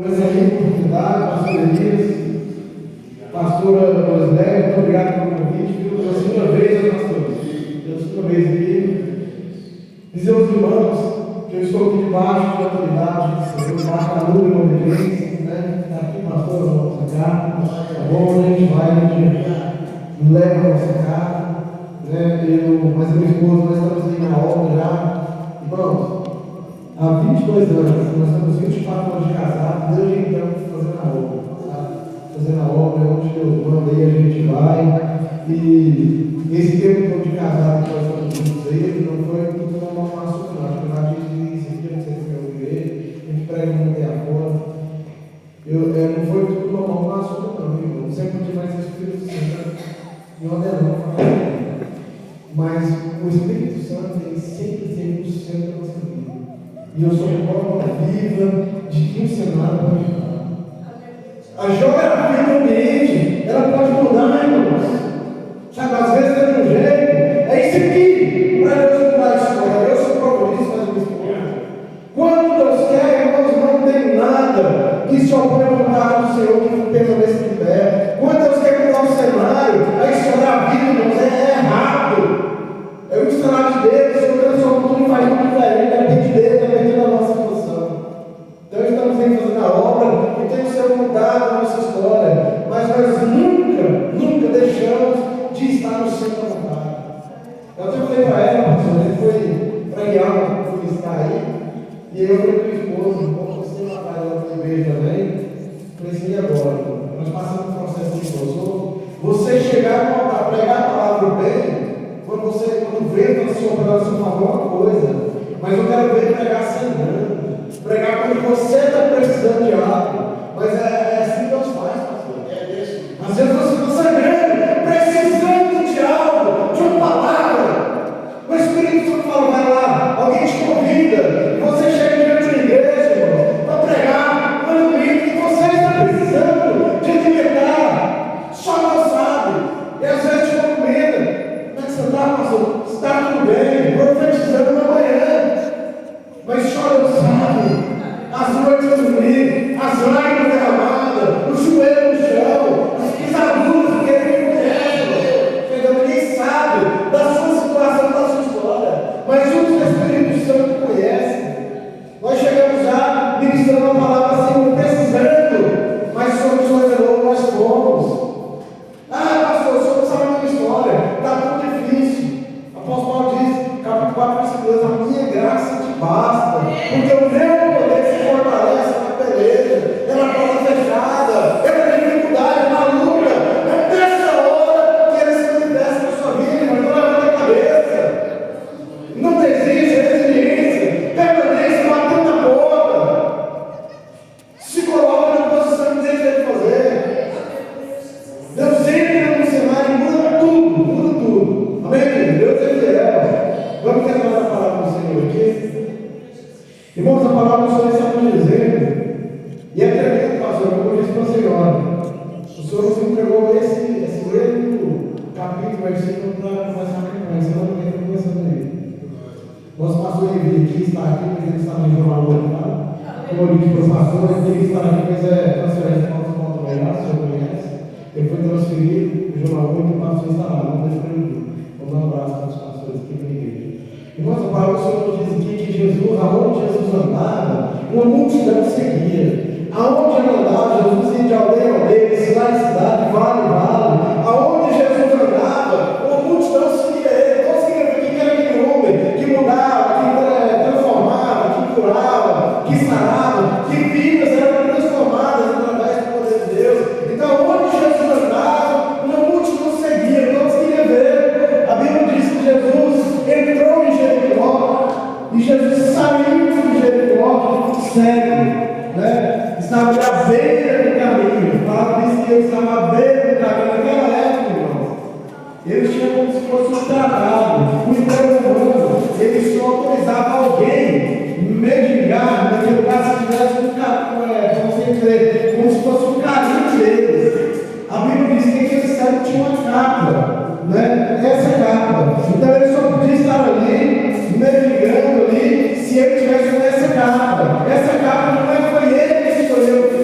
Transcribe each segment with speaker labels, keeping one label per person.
Speaker 1: Excelente oportunidade, pastor Elias, pastora Rosinéia, muito obrigado pelo convite, viu? Pela segunda vez, pastor, pela segunda vez aqui. Dizer aos irmãos que eu estou aqui debaixo de autoridade, debaixo da luz e obediência, né? Está aqui, pastor, a nossa carta, tá bom? A gente vai, a gente leva a nossa carta, né? Mas a minha esposa, nós estamos aí na obra já, irmãos. Há 22 anos, nós temos 24 anos de casado, Deus então fazendo a obra, tá? Fazendo a obra, onde Deus manda, aí a gente vai. E esse tempo todo de casado que nós estamos juntos aí, não foi tudo normal com açúcar, não. Acho que lá diz isso aqui, não sei se eu ver, a gente prega muito aí afora. Não foi tudo normal com açúcar, não, irmão. Sempre tive mais Espírito Santo, e onde é não, mas o Espírito Santo tem sempre 100% da nossa vida. E eu sou prova viva de que o cenário pode mudar. A geografia do ambiente, ela pode mudar, irmãos. Sabe, às vezes é de um jeito. É isso aqui, para Deus mudar a história. Eu sou prova disso, mas eu estou. Quando Deus quer, irmãos, não tem nada que se opõe à vontade do Senhor que permaneça de pé. Quando Deus quer mudar o cenário, a história da vida, irmãos, é rápido. É o cenário de Deus, o Senhor transforma tudo e faz muito diferente, depende dele, depende da nossa situação. Então estamos aí fazendo a obra e tem o Senhor mudado a nossa história, mas nós nunca deixamos de estar no centro da vontade. Eu até falei para ela, pastor, ele foi para guiar por estar aí, e eu falei para minha esposa, você vai para ela na igreja também, falei assim, e agora? Nós passamos um processo de esposo, você chegar para pregar a palavra bem, quando vê a sua operação falar uma coisa, mas eu quero ver pregar sangrando, pregar quando você está precisando de algo, mas é assim que Deus faz, pastor. Às vezes você está sangrando, precisando de algo, de uma palavra, o Espírito Santo fala, vai lá, alguém te convida, e você chega diante da igreja, irmão, para pregar um momento que você está precisando de alimentar, só não sabe, e às vezes te comida. Você está, pastor? Está tudo bem, profetizando na manhã, mas chora no sábado, as noites a dormir, as lágrimas derramadas, o joelho no chão, as pisaduras que ele conhece, ninguém sabe da sua situação, da sua história, mas o Espírito Santo conhece. Nós chegamos já ministrando a palavra assim, precisando, mas o Senhor nos revelou, nós fomos. Pastor, o senhor não sabe a minha história, está tudo difícil. O apóstolo Paulo diz, capítulo 4, versículo 2, a minha graça te basta, porque o meu poder se fortalece na peleja, é na porta fechada, é na dificuldade, na luta, é nessa hora que ele se manifesta na sua vida, mas não levanta a cabeça, não desiste, é resiliência, permanece batendo na porta, se coloca na posição que Deus deve fazer. Deus entra no cenário e muda tudo. Amém? Deus é fiel. Vamos ter mais a palavra do Senhor aqui? Irmãos, a palavra do Senhor está nos dizendo, e é tremendo, pastor, como eu disse para a senhora. O Senhor nos entregou esse mesmo capítulo, versículo, para começar a campanha, senão ninguém está começando aí. Nosso pastor Evite está aqui, mas ele está no jornal hoje, tá? Como eu disse para o pastor, ele queria estar aqui, mas é transferência para o nosso ponto melhor, o senhor conhece. Ele foi transferido, o jornal 8, o pastor está lá, não deixa para ele. Vamos dar um abraço para os pastores aqui na igreja. Irmãos, a palavra do Senhor diz aqui que Jesus, aonde Jesus andava, uma multidão seguia. Aonde ele andava, Jesus ia de aldeia em aldeia, de cidade em cidade, vale em vale. Aonde Jesus andava, uma multidão seguia ele. Todos queriam ver quem era aquele homem que mudava, que transformava, que curava, que sarava, que vidas eram transformadas através do poder de Deus. Então, onde Jesus andava, uma multidão seguia, todos queriam ver. A Bíblia diz que Jesus entrou em Jericó, e Jesus saiu de Jericó, cego, né? Estava à beira do caminho. A palavra diz que ele estava à beira do caminho. Naquela época, irmãos, eles tinham como se fosse um tratado, um império romano. Eles só autorizavam alguém mendigar, naquele lugar, se tivesse um caminho, vamos dizer, como se fosse um caminho deles. A Bíblia diz que aquele cego tinha uma capa, né? Essa capa. Então ele só podia estar ali, mendigando ali, se ele tivesse essa capa. Essa capa não foi ele que escolheu.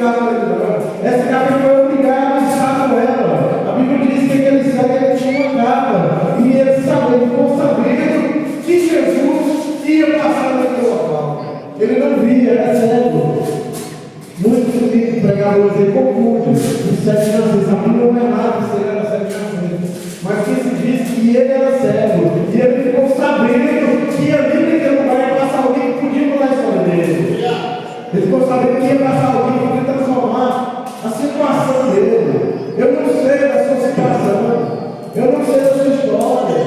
Speaker 1: pregadores aí confundem os 7 nascentes. A Bíblia não é nada que ele era 7 nascentes. Mas que se diz que ele era cego. E ele ficou sabendo que ali naquele lugar ia passar alguém que podia mudar a história dele. Ele ficou sabendo que ia passar alguém que podia transformar a situação dele. Eu não sei da sua situação. Eu não sei da sua história.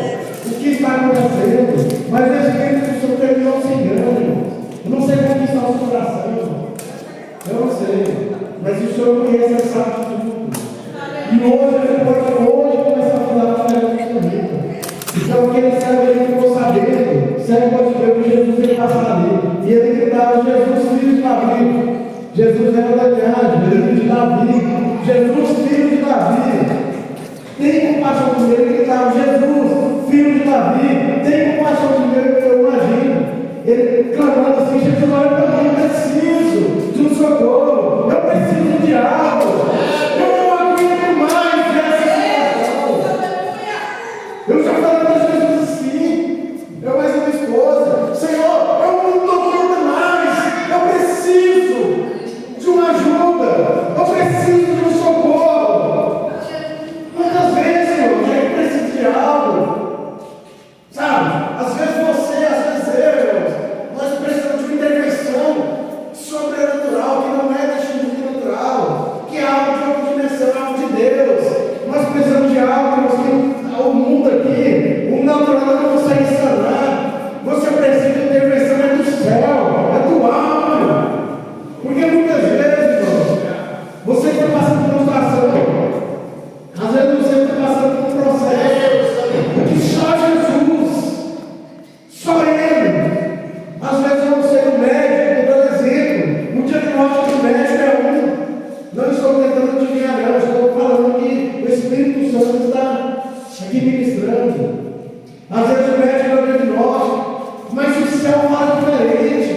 Speaker 1: O que está acontecendo? Mas eu espero que o Senhor ele não se engane. Eu não sei como está o seu coração. Eu não sei. Mas o Senhor conhece, ele sabe de tudo. E hoje ele pode começar a falar com a minha vida. Então aquele servo ele ficou sabendo. O servo pode ver que Jesus ia passar ali. E ele gritava: Jesus, filho de Davi. Jesus era da linhagem, filho de Davi. Jesus, filho de Davi. Tem compaixão de mim. Ele gritava: Jesus, filho de Davi. Tem compaixão de mim. Eu imagino ele clamando assim: Jesus, olha para mim, eu preciso de um socorro. Eu preciso de algo. Eu não aguento mais essa situação. Eu já falei para Jesus assim, eu mais a minha esposa: Senhor, eu não estou aguentando mais. Eu preciso de uma ajuda. Eu preciso de um socorro. Quantas vezes, Senhor, que eu preciso de algo? Sabe? Às vezes você, às vezes eu, nós precisamos de uma intervenção sobrenatural, que não é deste mundo natural, que é algo de outra dimensão, algo de Deus. Nós precisamos de algo que o mundo aqui, o natural não consegue sanar. Você precisa de intervenção é do céu, é do alto. Porque muitas vezes, irmão, você está passando por uma situação, às vezes você está passando por um processo que só Jesus, só Ele. Às vezes eu não sei o médico, dando exemplo. O diagnóstico do médico é um. Não estou tentando adivinhar, não. Estou falando que o Espírito Santo está aqui ministrando. Às vezes o médico dá o diagnóstico, mas o céu fala diferente.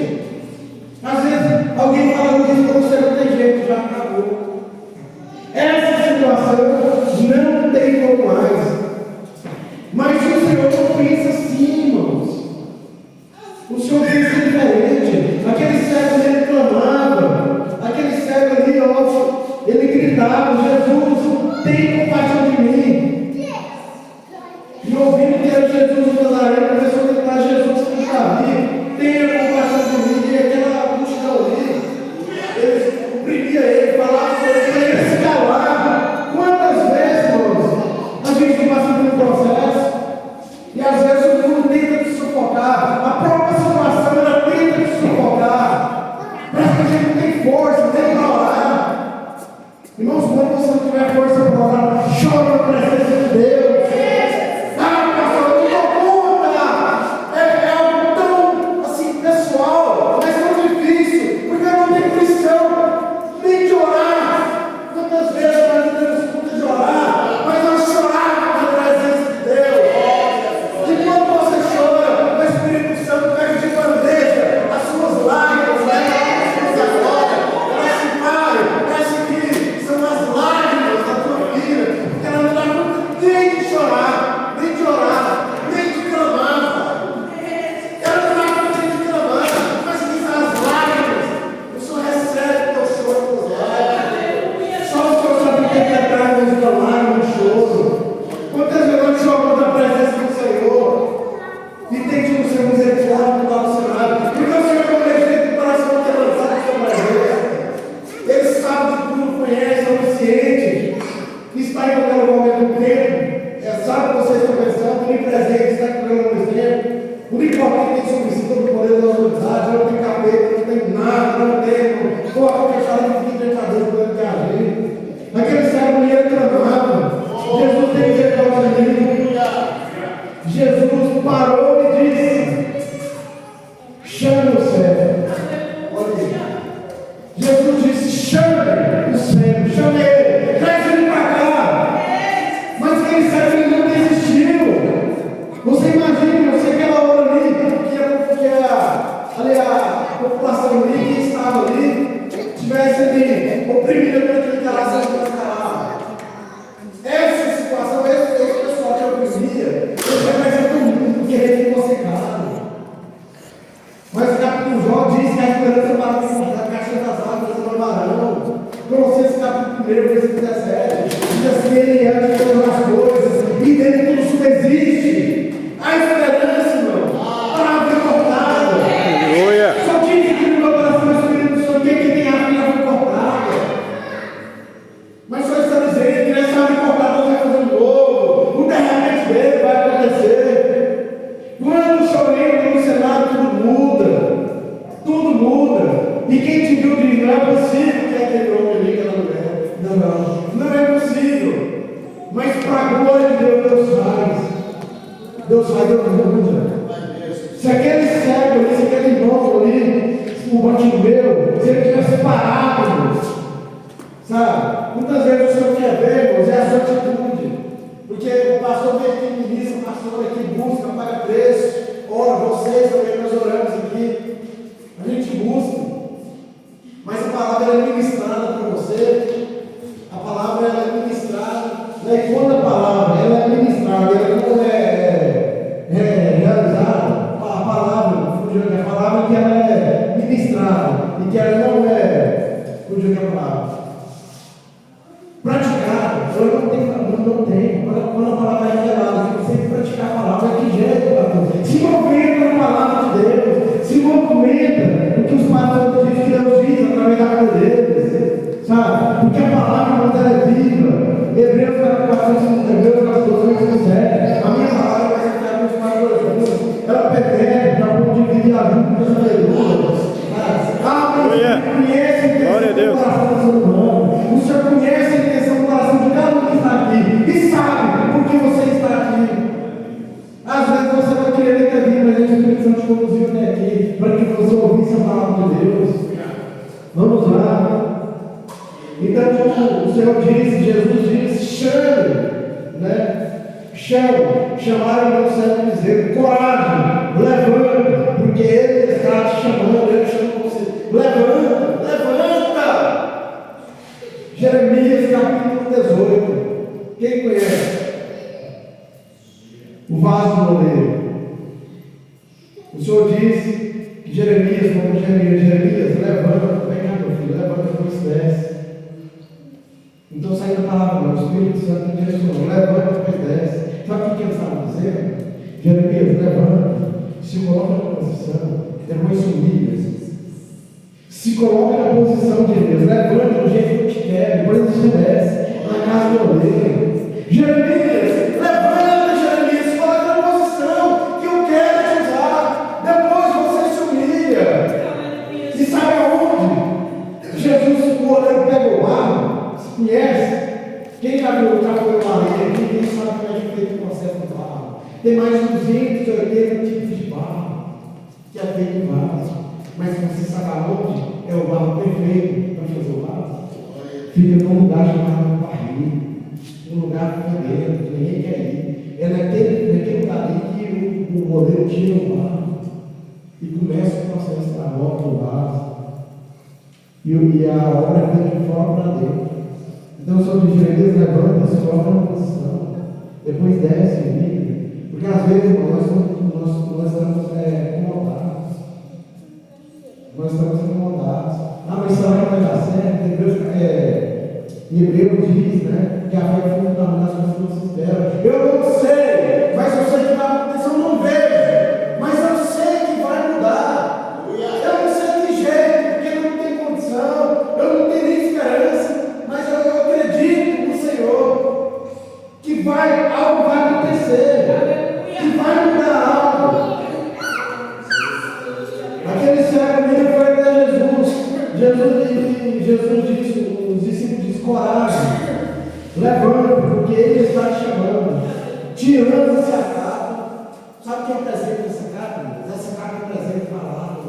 Speaker 1: Às vezes alguém fala que você não tem jeito, já acabou. Essa situação não tem como mais. Mas o Senhor não pensa assim, irmãos. O Senhor pensa diferente. Aquele cego ele clamava. Aquele cego ali, ó, ele gritava: Jesus, tem compaixão de mim. E ouvindo que era Jesus de Nazaré, começou a gritar: Jesus, filho de Davi, tenha compaixão de mim. E aquela multidão ali, eles oprimiam ele, falavam sobre ele, ele se calava. Quantas vezes, irmãos, a gente passa por um processo e às vezes o mundo tenta te sufocar, a própria situação ela tenta te sufocar, parece que a gente não tem força, nem para orar. Irmãos, quando você não tiver força para orar, chora na presença de Deus. capítulo 1, versículo 17, diz assim: Ele é de todas as coisas, e dele tudo subsiste. A esperança, irmão, palavra cortada. Só diz aqui no meu coração, Espírito Santo, quem que tem a palavra cortada? Mas só está dizendo que nessa árvore cortada vai fazer um novo, o derramamento dele vai acontecer. Quando o Senhor entra no cenário, tudo muda. E quem te viu diz: não é possível que aquele homem ali, aquela mulher. Não é possível. Mas para a glória de Deus, Deus muda. Se aquele cego ali, se aquele irmão ali, o Bartimeu, se ele tivesse parado, sabe? Muitas vezes o Senhor quer ver, irmãos, é a sua atitude. Porque o pastor vem aqui, ministra, o pastor aqui busca, paga preço. Ora, vocês também, nós oramos aqui. A gente busca. Mas a palavra é ministrada para você. A palavra é ministrada. Né? E quando a palavra ela é ministrada, ela não é realizada, a palavra que ela é ministrada e que ela não é, fugiu a palavra, praticada, ela não tem. Quando a palavra é revelada, você tem que praticar a palavra que gera. Se movimenta na palavra de Deus, se movimenta no que os pastores dizem, que Deus diz através da vida deles, sabe? Porque a palavra ela é viva. Hebreus 14:17. A minha palavra vai entrar nos pastores, ela penetra para o ponto de vida e ajuda, aleluia. Conhece a intenção do coração do ser humano. O Senhor conhece a intenção do coração de cada um que está aqui e sabe por que você está aqui. Às vezes você vai querer ter vindo, mas o Espírito Santo te conduziu até aqui para que você ouvisse a palavra de Deus. Vamos lá. Então o Senhor disse, Jesus disse: chame, né? Chamaram o servo dizendo: coragem, levanta, porque Ele está te chamando, Ele chamou você. Levanta. Jeremias capítulo 18. Quem conhece? O vaso do oleiro. O Senhor disse que Jeremias, levanta, vem cá, meu filho, levanta, depois desce. Então saiu da palavra, o Espírito Santo me direcionou: levanta, depois desce. Sabe o que ele estava dizendo? Jeremias, levanta, se coloca na posição, depois se humilha. Se coloca na posição de Deus, levanta do jeito que eu te quero, depois você desce na casa do oleiro. Jeremias, levanta, Jeremias, coloca na posição que eu quero te usar, depois você se humilha. E sabe aonde? Jesus, o oleiro, pega o barro, se conhece. Quem já foi no barreiro aqui, quem sabe como é que é feito o processo do barro? Tem mais de 280 tipos de barro que é feito em vaso. Mas você sabe aonde é o barro perfeito para fazer o vaso? Fica num lugar chamado barril, um lugar fedendo, que ninguém quer ir. É naquele lugar ali que o modelo tira o barro e começa o processo da volta do vaso. E a obra vem de fora para dentro. Então o Senhor de Jeremias levanta, se coloca na posição, depois desce e vira. Porque às vezes nós estamos incomodados. Mas será que vai dar certo? Hebreus diz, né, que a fé é fundamental das coisas que não se esperam. Eu não sei, mas eu sei que vai acontecer, eu não vejo, mas eu sei que vai mudar. Eu não sei de jeito, porque eu não tenho condição, eu não tenho nem esperança, mas eu acredito no Senhor que algo vai acontecer, que vai mudar algo. Aquele cego menino foi até Jesus disse, os discípulos dizem: coragem, levanta, porque Ele está te chamando. Tirando essa capa. Sabe o que é o presente dessa capa? Essa capa é o presente falado,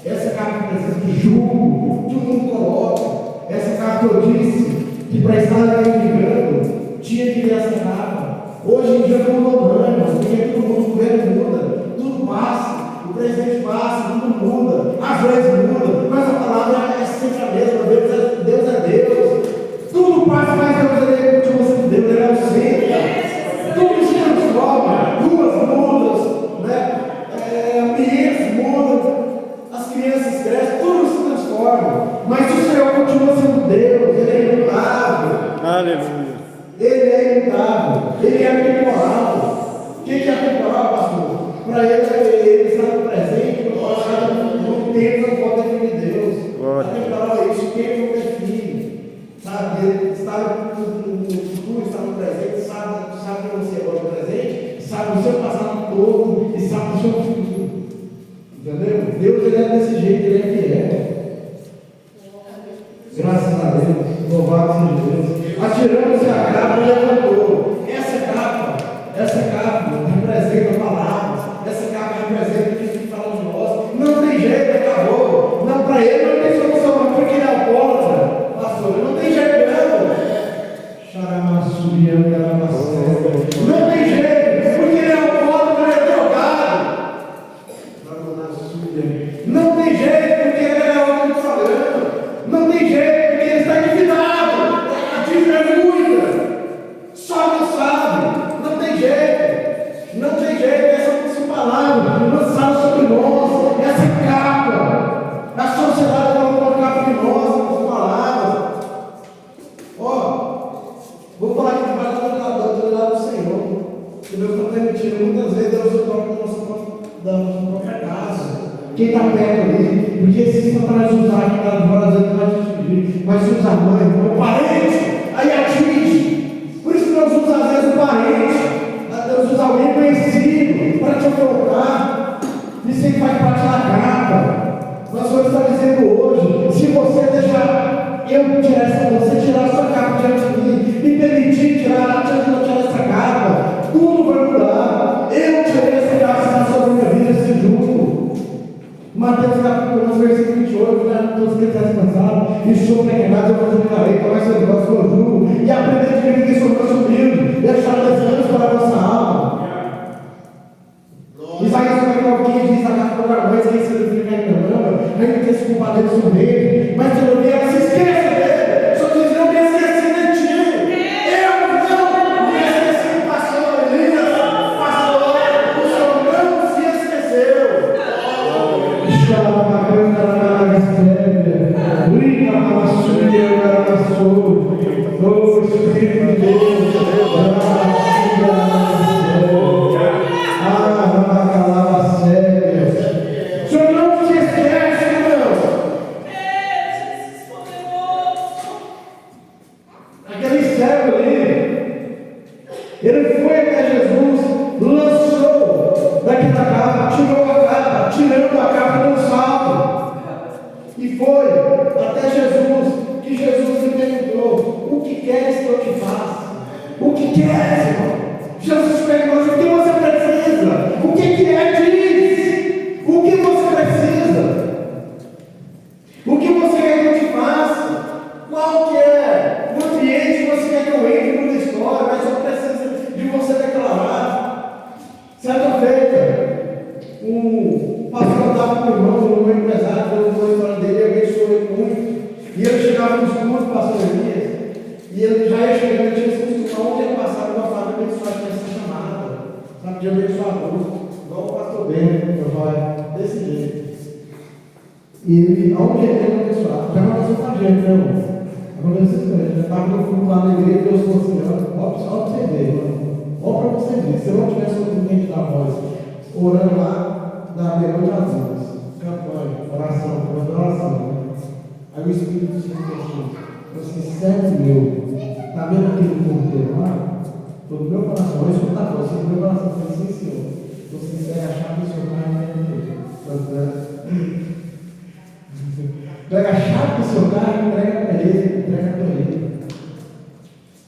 Speaker 1: essa capa é o presente de julgo que o mundo coloca. Essa capa que eu disse que para estar ligando tinha que ter essa capa. Hoje em dia não mudou mais, porque todo mundo, o governo muda, tudo passa. O presente passa, tudo muda, às vezes muda, mas a palavra é sempre a mesma. Deus é Deus. Tudo passa, mas Deus é Deus. Deus é o centro. Tudo se transforma. Ruas mudam, né? Ambientes mudam, as crianças crescem, tudo se transforma. Mas o Senhor continua sendo Deus, Ele é imutável, ele é atemporal. O que é atemporal, pastor? Para ele está no presente, no passado, no tempo, não pode definir Deus. Atemporal é isso, o tempo não define. Sabe, ele está no futuro, está no presente, sabe que você agora no presente, sabe o seu passado todo e sabe o seu futuro. Entendeu? Deus ele é desse jeito, ele é fiel. Graças a Deus, louvado seja Deus. Atirando-se a capa, levantou. Essa capa representa palavras, essa capa representa o que fala de nós. Não tem jeito, acabou. Não, para ele não tem solução, não, porque ele é alcoólatra, pastor, não tem jeito, não tem jeito, porque ele é alcoólatra, ele é drogado. Não tem jeito, porque ele é alcoólatra, não tem jeito, porque ele está endividado. A dívida é muita. Só não sabe. Não tem jeito. Não tem jeito. Essa palavra lançada sobre nós. Essa capa. A sociedade colocou a capa de nós, essas palavras. Ó, vou falar aqui debaixo do lado do Senhor. Que Deus está permitindo. Muitas vezes Deus toca da nossa própria casa. Quem está perto ali, porque se está para ajudar, quem está fora, às vezes vai te atingir, mas se usa a mãe, o parente, aí atinge. Por isso que Deus usa às vezes o parente, Deus usa alguém conhecido para te colocar. Isso aí faz parte da capa. Mas o Senhor está dizendo hoje: se você deixar eu tirar você tirar a sua capa diante de mim, me permitir tirar essa capa, tudo vai mudar. Eu tirei essa capa sobre a minha vida, esse jugo. Mateus capítulo 1, versículo 28, né? Todos que estão descansados, e sou pequenado, eu vou fazer tomar seu negócio com o jugo, e aprender de mim que sou nosso humilde, e achar descanso para a vossa alma. Isaías 15 diz: a carta para nós, quem se edifica em Canaã, ainda que esse culpado dele sou rei, mas se eu vier, se esqueça dele, só diz: não me esqueci de ti. Eu não me esqueci, pastor Elias, pastor, o Senhor não se esqueceu. Oh, Espírito de Deus, o Senhor não se esquece, irmão. Aquele cego ali, ele foi até Jesus, lançou daquela capa, tirou a capa, tirando a capa do salto, e foi até Jesus, que Jesus lhe perguntou: o que queres que eu te faça? O que queres, irmão? Jesus perguntou: o que você precisa? O que é? Diz! O que você precisa? O que você quer que eu te faça? Qual que é o ambiente que você quer que eu entre na história? Mas eu preciso de você declarar. Certa feita, um pastor estava com o irmão, um empresário, contou a história dele, abençoou ele muito. E ele chegava nos cursos, pastor Elias, e ele já ia chegando, tinha esse costume, onde ele passava, uma fala de abençoar, tinha essa chamada, sabe, de abençoador, igual o pastor Bento, desse jeito. E ele, aonde ele tem abençoado, já aconteceu com a gente, né, irmão? Aconteceu com ele, já estava no fundo lá na igreja, Deus falou assim: ó, só para você ver, irmão, ó para você ver, se eu não tivesse ouvido ninguém da voz, orando lá, da meia-noite às 11, campanha, oração, aí o Espírito Santo falou assim: servo meu, está vendo aquele cordeiro lá? Todo o meu coração, eu escuto a voz, o meu coração falou assim: Senhor, você quer achar que o Senhor está pega a chave do seu carro e entrega para ele,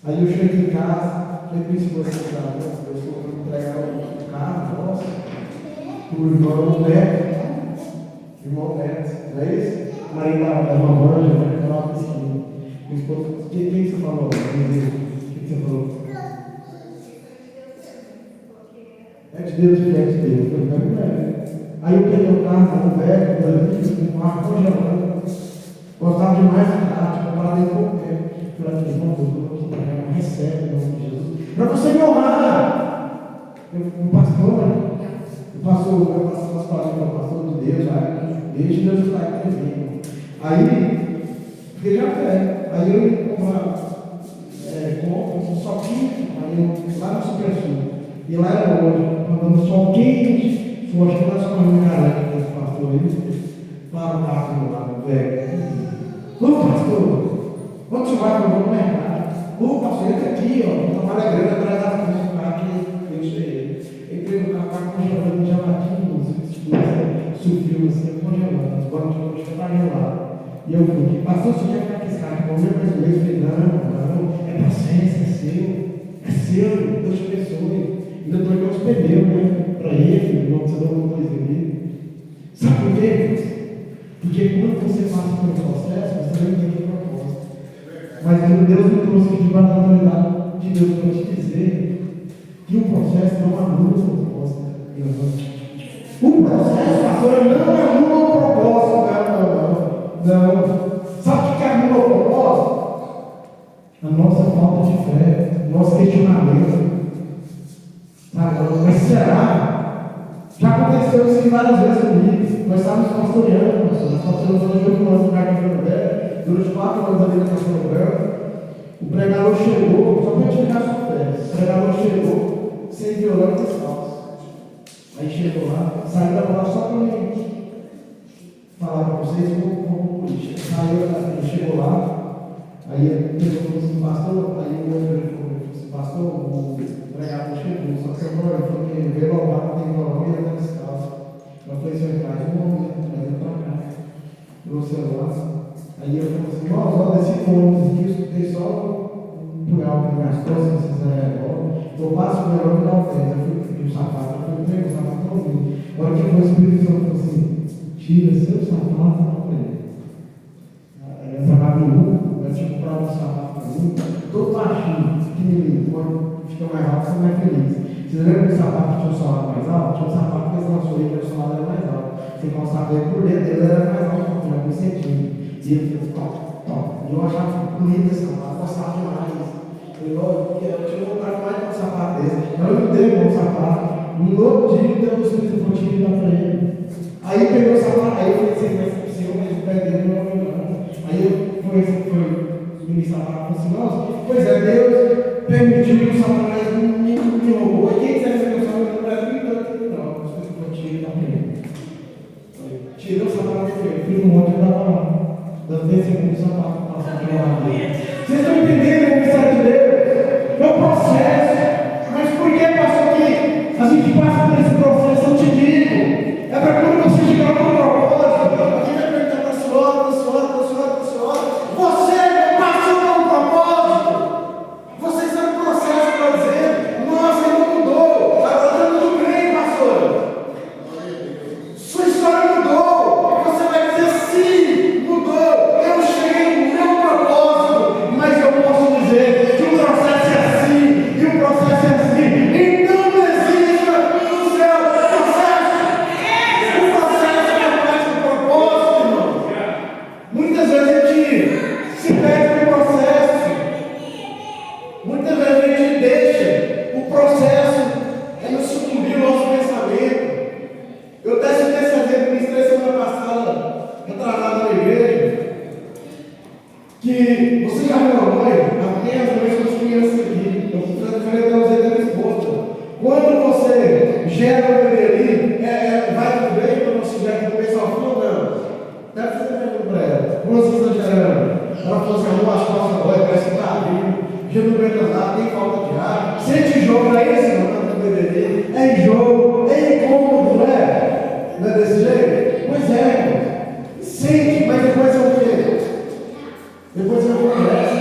Speaker 1: Aí eu cheguei em casa, falei para a esposa: eu estou entregar o carro, nossa, o irmão Neto, não é isso? Maria da irmã Ângela, né? Ela falou assim: o que você falou? O que você falou? É de Deus, é de Deus. Eu falei: não é. Aí eu peguei o carro, velho, um carro congelando. Gostava demais do carro, tipo, para dentro do pé. Eu falei: irmão, eu recebe em nome de Jesus. Para você me honrar. O pastor de Deus, desde Deus está aqui. Aí, fiquei já fé. Aí eu compro só sol quente, aí eu lá no Super Sul, e lá era hoje, mandando sol quente, foi acho que nós comemos careca com esse pastor aí, para o carro lá, velho. Ô pastor, onde você vai? Eu vou no mercado. Ô pastor, entra aqui, ó, trabalha a grana atrás da frente do carro que eu cheguei. Entrei no carro congelando, geladinho, subiu assim, congelando, os bancos de está gelado. E eu fui, pastor, você quer ficar com esse carro comigo mais um mês? Eu falei, não, é processo, é seu, Deus te abençoe. Ainda troquei os pneus, né, para ele, não precisa dar uma coisa ali. Sabe por quê? Porque quando você passa pelo processo, você não entende o propósito. Mas Deus me trouxe aqui para a autoridade de Deus para te dizer que o processo não anula o propósito. O processo, pastor, não anula o propósito. Não. Sabe o que anula o propósito? A nossa falta de fé, nosso questionamento. Mas será? Já aconteceu isso várias vezes comigo. Nós estávamos pastoreando, nós pastoreamos durante 8 anos no Castelo Branco, durante 4 anos ali no Castelo Branco. O pregador chegou, só para te ficar sua fé, o pregador chegou sem violão e descalço. Aí chegou lá, saiu da palavra só para mim falar para vocês como política. Ele chegou lá, aí ele falou assim, pastor, aí o outro falou assim, pastor, o pregador chegou, só que agora ele falou que veio louvar, tem violão e ele está descalço. Eu falei assim, traz um homem, traz ele para cá. Trouxe ele lá. Aí eu falei assim, ó, desse ponto aqui, eu escutei só um punhal para minhas costas, vocês eu passo o melhor que dá o pé. Eu fui pedir o sapato, eu fui pegar o sapato para ouvir. A hora que foi o Espírito Santo falou assim, tira seu sapato para ele. Eu trabalhava no Hugo, eu tinha comprado um sapato para mim, todo baixinho, pequenininho, quando fica mais alto, você mais feliz. Vocês lembram que o sapato tinha um salário mais alto? Tinha um sapato que eles lançou aí, que o salário era mais alto. Você calçava ele por dentro, ele era mais alto, tinha alguns centímetros. E ele fez top. E eu achava bonito esse sapato, gostava demais. Eu tinha vontade mais de um sapato desse. Eu não dei um sapato. No outro dia, então, o Espírito Santo tinha que dar para ele. Aí pegou o sapato, aí eu falei assim, mas é possível, mas o pé dele não é melhor. Aí eu fui ministrar para o assim, nossa, pois é, Deus permitiu que o Satanás me roubou. E quem quiser ver o Satanás no Brasil, então, não, o Espírito Santo tinha que dar para ele. Tirou o sapato dele, fiz um monte de trabalho. Dando testemunho do sapato para passar de lá. Vocês estão entendendo a mensagem de Deus? É um processo. Mas por que, pastor, que a gente passa por esse processo? Eu te digo. É para quando você chegar no propósito, a gente vai perguntar para a senhora. Você passou por um propósito. Você está no processo para dizer, nossa, não mudou. Agora está tudo bem, pastor. Sua história mudou. Você vai dizer sim, mudou. Eu cheguei no meu propósito. Mas eu posso dizer que o processo é assim. E o processo é assim. E não exista no céu processo. O processo é mais que o propósito, irmão. Muitas vezes a gente se perde no processo. Muitas vezes a gente deixa o processo nos sucumbir o nosso pensamento. Eu até citei esse exemplo, ministrei semana passada, retrasado na igreja, que você já viu a mãe, as mães com as crianças aqui, eu falei até usei da minha esposa. Quando você gera o bebê ali, vai tudo bem quando você gera o bebê sozinho ou não? Deve fazer pergunta para ela. Como vocês estão gerando? Ela falou assim, as costas dói, parece que está abrindo, já não aguenta nada, tem falta de ar. Sente jogo, é isso, não está no bebê dele. É jogo, é incômodo, não é? Não é desse jeito? Pois é, sente, mas depois é o quê? Depois é uma promessa.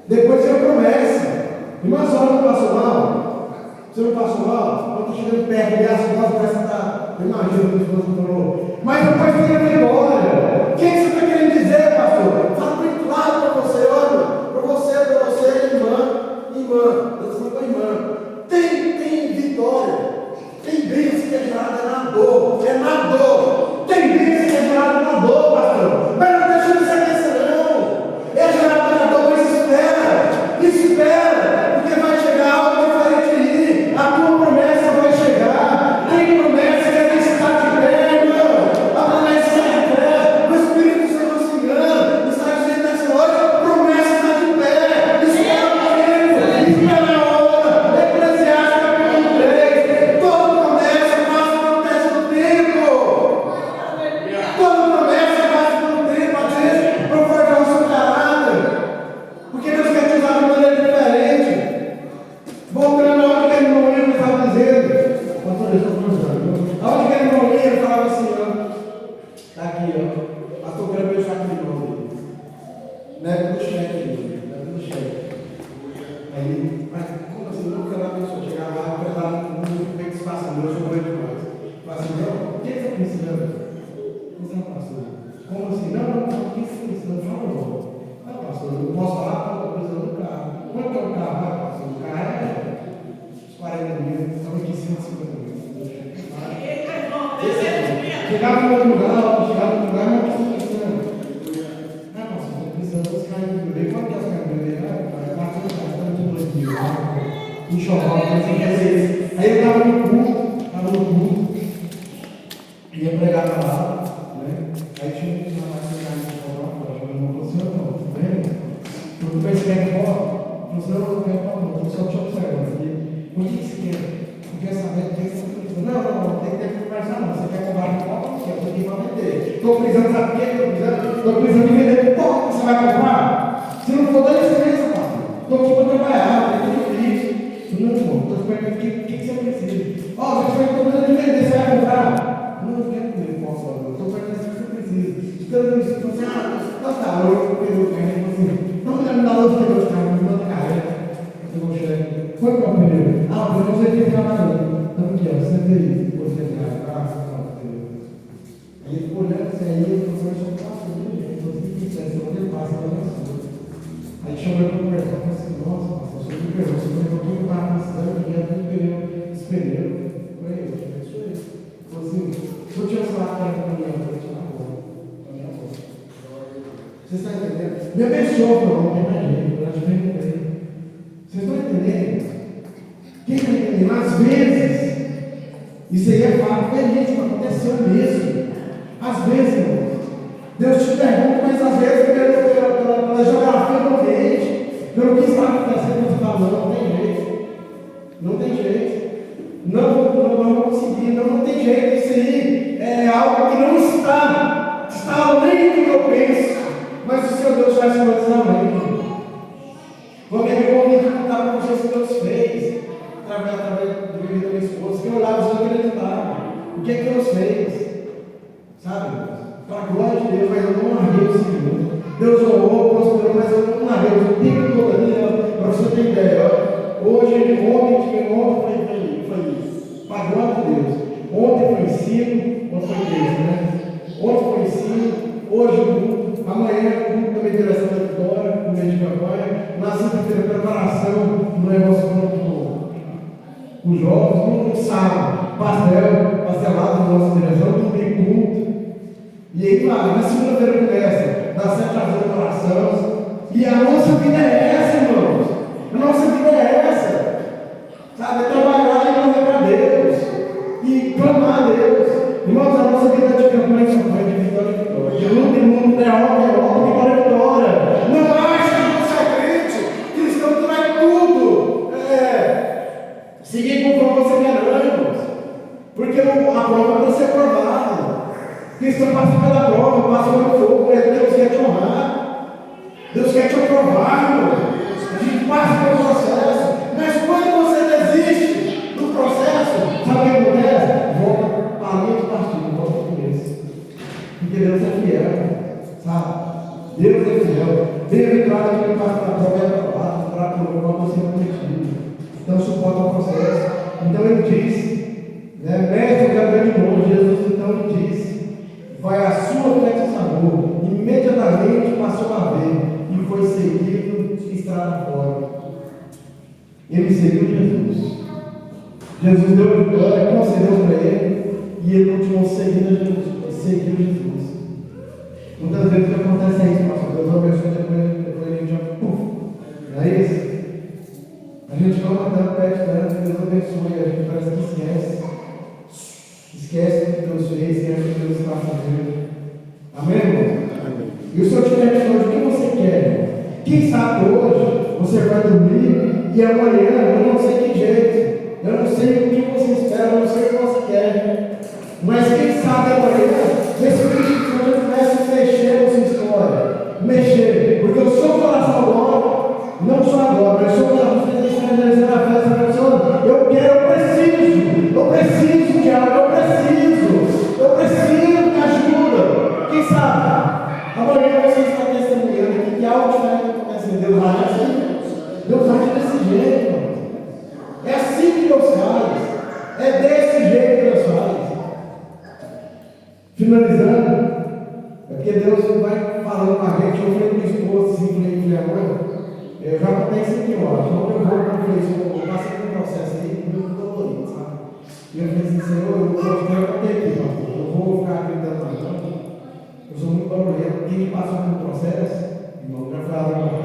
Speaker 1: Depois é uma promessa. Irmã, a senhora não passou mal? Você não passou mal? Quando está chegando perto de as costas, parece que está. Imagina o que o esposo falou. Mas depois tem a vitória. O que você está querendo dizer, pastor? Fala bem claro para você, olha. Para você, irmã. Eu estou falando para a irmã. Tem vitória. Tem bênção que é gerada na dor. É na dor. Tem bênção que é gerada na dor, pastor. Mas não deixa de se aquecer, não. É gerada na dor, mas espera. Porque vai chegar algo diferente aí. A tua promessa vai chegar. Tem promessa que a gente está de pé, irmão. A promessa está de pé. O Espírito Santo não se engana. leva do chefe, leva do chefe. Aí, mas como assim, nunca na pessoa chegar lá e falar no mundo, como é que se passa? Eu sou grande demais. Fala assim, não, o que você está precisando? Não, pastor. Como assim? Não, o que você está precisando? Fala, não, pastor, eu posso falar que eu estou precisando do carro. Quanto é o carro? Ah, pastor, o carro é 40 mil, estamos aqui 150 mil. Chegava no outro lugar, mas não estou precisando. Ah, pastor, estou precisando dos carros de bebê. Quanto é os carros de bebê? Ah, 400 mil. Enxoval, aí eu estava no culto, ia pregar na palavra, né? Aí tinha um rapaz que estava no enxoval, eu não falou assim, não, tá vendo? Eu pensei que era foto, eu falei, não, não quero foto, não, estou só te observando. O que você quer? Não quer saber do que você está precisando? Não, tem que ter que conversar, não. Você quer comprar uma foto? Não quer, eu tenho que vender. Estou precisando, sabe o que estou precisando? Estou precisando de vender. Qual que você vai comprar? Se não for, dá licença, papai. Estou aqui para trabalhar, estou difícil. Não, irmão, estou te perguntando o que você precisa. Ó, você estou precisando de vender, você vai comprar? Não, eu quero comer, posso falar. Estou perguntando o que você precisa. Estando isso, você assim, tá, eu pego o carro, assim, não me dá outro pneu de carro, me manda carro. Eu vou chegar. Qual que é o pneu? Ah, o pneu você tem que trabalhar. Então, aqui, ó, você tem você aí ele ficou olhando assim, aí eu falei, eu passo, né? Eu falei, o que é isso? Eu passa, eu não sei. Aí chamou ele para conversar, eu falei assim, nossa, pastor, você me perguntou, você me perguntou que eu estava passando, e ia ter pneu, esse pneu. Eu falei, eu te abençoei. Ele falou assim, vou te ajudar a caminhar, eu falei, na boa. Vocês estão entendendo? Me abençoa, por favor, tem mais gente, eu te perguntei. Vocês estão entendendo? Quem está entendendo? Às vezes, isso aí é fato, isso aconteceu mesmo. Às vezes, irmão, Deus te pergunta, mas às vezes pela geografia do ambiente, pelo que está acontecendo, você fala, não tem jeito. Não tem jeito. Não vou conseguir, não tem jeito. Isso aí é algo que não está além do que eu penso. Mas o seu Deus faz coisas além. Vamos ver o homem que contava com vocês que Deus fez, através do vídeo da minha esposa, que eu olhava e não acreditava. O que é que Deus fez? Sabe? Para a glória de Deus, mas eu não larguei o Senhor. Deus orou, prosperou, mas eu não larguei o tempo todo ali, para você ter ideia. Hoje, ontem foi isso. Para a glória de Deus. Ontem foi ensino, ontem foi texto, né? Ontem foi ensino, hoje o culto, amanhã o culto também direção da vitória, no meio de campanha. Na sexta-feira, preparação no negócio com os jovens, no sábado, pastelado na nossa direção, tudo em culto. E aí vai, na segunda-feira começa, das 7 às 8 orações. E a nossa vida é essa, irmãos. A nossa vida é essa. Sabe, é trabalhar e morrer para Deus. E clamar a Deus. Irmãos, a nossa vida de campanha de vitória. De luta e mundo, derrota, vitória. Não acha que você é crente. Cristão traz tudo. Seguir conforme você quer, não, irmãos. Porque a prova vai ser provada. Cristão passa pela prova, passa pelo fogo, mas Deus quer te honrar. Deus quer te aprovar, irmão. A gente passa pelo processo. Mas quando você desiste do processo, sabe o que acontece? Volta para a linha de partido, volta para o começo. Porque Deus é fiel, sabe? Deus é fiel. Bem-aventurado que ele passa pela prova e aprovado, para provar qual você não prometido. Então suporta o processo. Então ele diz, né, mestre da grande mão, Jesus então ele diz, vai a sua fé de sabor, imediatamente passou a ver, e foi seguido estrada fora. Ele seguiu Jesus. Jesus deu vitória, concedeu para ele, e ele continuou seguindo Jesus. Seguiu Jesus. Muitas vezes acontece isso, pastor. Deus abençoe, depois a gente já. Não é isso? A gente não está perto tanto, Deus abençoe, a gente parece que esquece. Esquece o que Deus fez, esquece o que Deus está fazendo. Amém, irmão? E o Senhor te pergunta hoje, o que você quer? Quem sabe hoje você vai dormir e amanhã eu não sei que jeito. Eu não sei o que você espera, eu não sei o que você quer. Mas quem sabe amanhã, esse Espírito Santo começa a mexer com sua história. Mexer. Porque o seu coração agora, não só agora, mas o seu coração está na festa da pessoa. Eu preciso de algo, eu preciso, me ajuda. Quem sabe? Amanhã você está testemunhando que algo Deus age assim. Deus age desse jeito, irmão. É assim que Deus faz. É desse jeito que Deus faz. Finalizando, é porque Deus vai falando com a gente. Eu falei com minha esposa assim, falei, amor, eu já contei isso aqui, ó. Quando eu vou para o Facebook, eu passei por um processo aí muito dolorido, sabe? E eu falei assim, Senhor, eu quero contei aqui, pastor. Eu vou ficar acreditando não. Eu sou muito barulhento. Quem passa por um processo, irmão, já falava com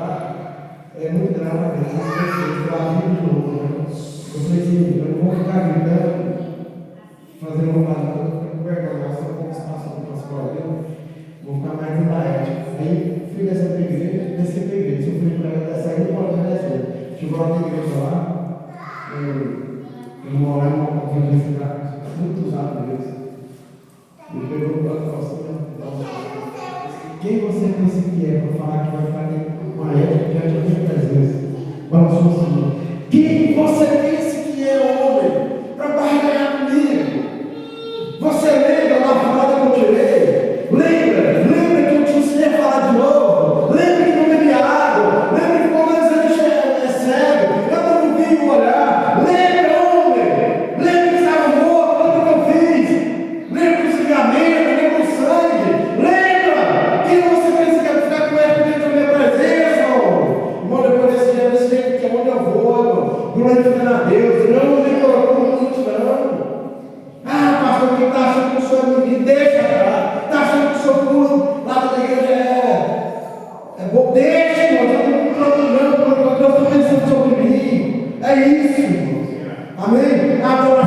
Speaker 1: é muito grave a vida, pela vida de novo, né? Eu falei assim, eu não vou ficar gritando, fazendo uma barulho, porque vergonha, só como se passa por uma escola, vou ficar mais embaixo. Aí fui descer para a igreja, eu fui para ela, saí do quarto da igreja. Chegou lá na igreja lá, eu morava em uma universidade, muito usado Deus. Ele pegou o banco e falou assim, quem você pensa que é para falar que vai ficar com a ética diante de muitas vezes? Vamos Senhor. Quem você pensa que é homem para barganhar comigo? Você lembra da palavra que eu tirei? Lembra que eu te ensinei a falar de novo? Lembra que não bebi água? Lembra que quando antes é cego? Eu não vi olhar. Lembra, homem? Lembra que estava morto? Lembra que eu fiz? Lembra dos ligamentos? Lembra do sangue? Lembra? Quem você pensa que vai ficar com ela dentro da minha presença, homem? Irmão, depois desse jeito que é onde eu vou, irmão. Glorificando a Deus. Não me colocou no não. Ah, pastor, quem está achando que o senhor me deixa lá? Está achando que o senhor pula lá da igreja é bom? Deixa, irmão. Eu estou pensando sobre mim. É isso, irmão. Amém? Agora